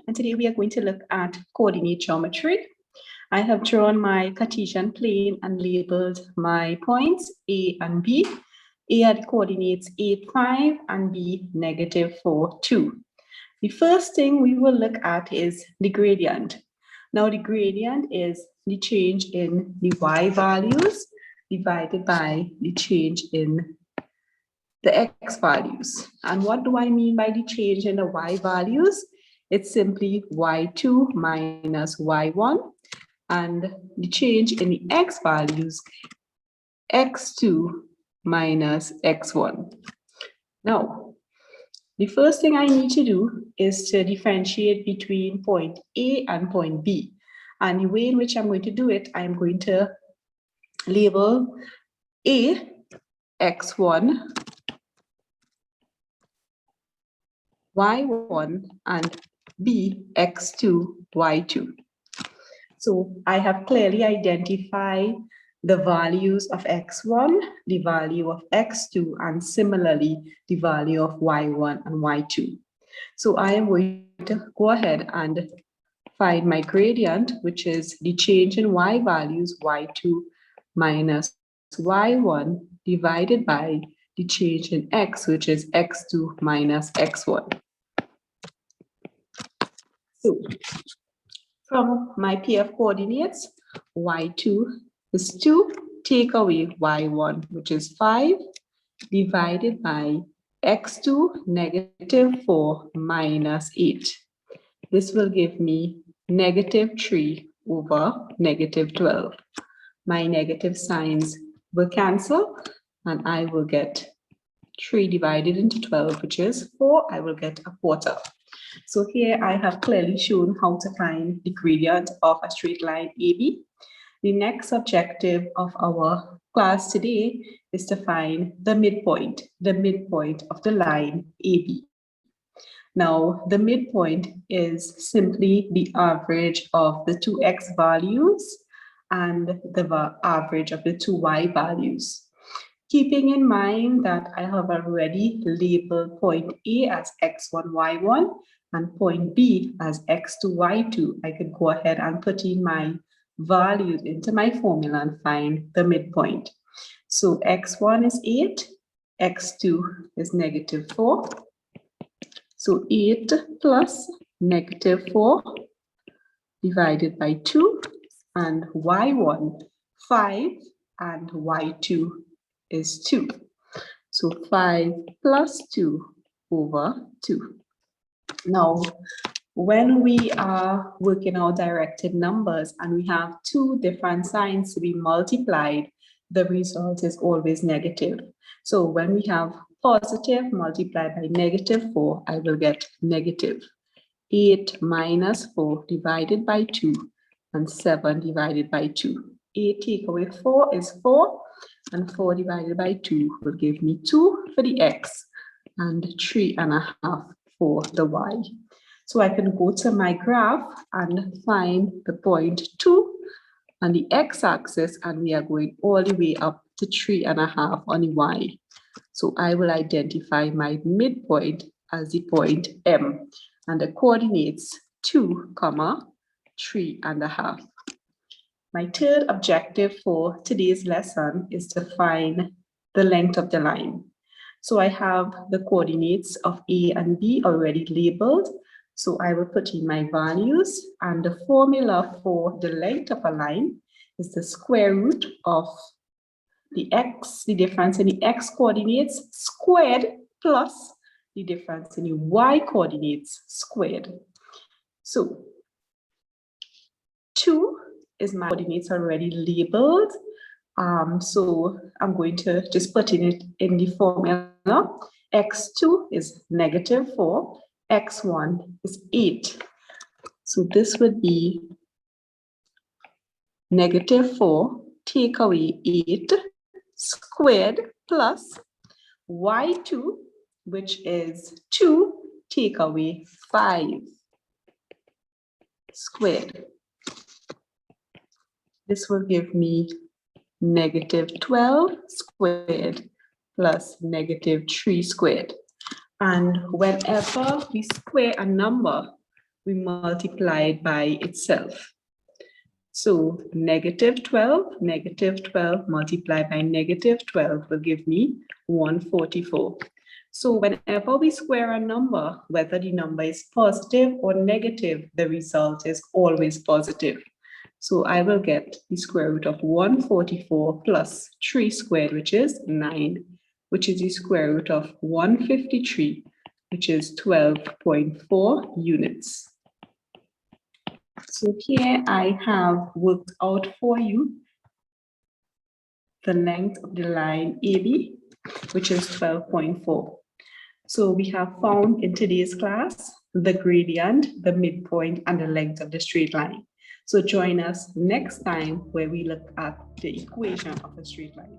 and today we are going to look at coordinate geometry. I have drawn my Cartesian plane and labeled my points A and B. A are the coordinates A 5 and B -4, 2. The first thing we will look at is the gradient. Now the gradient is the change in the y values divided by the change in the x values. And what do I mean by the change in the y values? It's simply y2 minus y1, and the change in the x values, x2 minus x1. Now, the first thing I need to do is to differentiate between point A and point B. And the way in which I'm going to do it, I'm going to label A x1, y1, and B x2, y2. So I have clearly identified the values of x1, the value of x2, and similarly the value of y1 and y2. So I am going to go ahead and find my gradient, which is the change in y values, y2 minus y1 divided by the change in x, which is x2 minus x1. So from my pair of coordinates, y2 is 2, take away y1, which is 5, divided by x2 -4 minus 8. This will give me -3 over -12. My negative signs will cancel, and I will get 3 divided into 12, which is 4. I will get a quarter. So here I have clearly shown how to find the gradient of a straight line AB. The next objective of our class today is to find the midpoint of the line AB. Now, the midpoint is simply the average of the two x values and the average of the two y values. Keeping in mind that I have already labeled point A as x1, y1 and point B as x2, y2, I could go ahead and put in my values into my formula and find the midpoint. So x1 is 8, x2 is -4. So 8 plus -4 divided by 2, and y1, 5, and y2 is 2. So 5 plus 2 over 2. Now, when we are working out directed numbers and we have two different signs to be multiplied, the result is always negative. So when we have positive multiplied by -4, I will get negative 8 minus 4 divided by 2 and 7 divided by 2. 8 take away 4 is 4, and 4 divided by 2 will give me 2 for the x and 3.5 for the y. So I can go to my graph and find the point 2 on the x-axis, and we are going all the way up to 3.5 on the y. So I will identify my midpoint as the point M, and the coordinates 2, 3.5. My third objective for today's lesson is to find the length of the line. So I have the coordinates of A and B already labeled. So I will put in my values, and the formula for the length of a line is the square root of the x, the difference in the x coordinates squared, plus the difference in the y coordinates squared. So 2 is my coordinates already labeled. So I'm going to just put in it in the formula. x2 is -4, x1 is 8. So this would be -4 take away 8 squared plus y2, which is 2 take away 5 squared. This will give me -12 squared plus -3 squared. And whenever we square a number, we multiply it by itself. So negative 12 multiplied by negative 12 will give me 144. So whenever we square a number, whether the number is positive or negative, the result is always positive. So I will get the square root of 144 plus 3 squared, which is 9, which is the square root of 153, which is 12.4 units. So here I have worked out for you the length of the line AB, which is 12.4. So we have found in today's class the gradient, the midpoint, and the length of the straight line. So join us next time where we look at the equation of a straight line.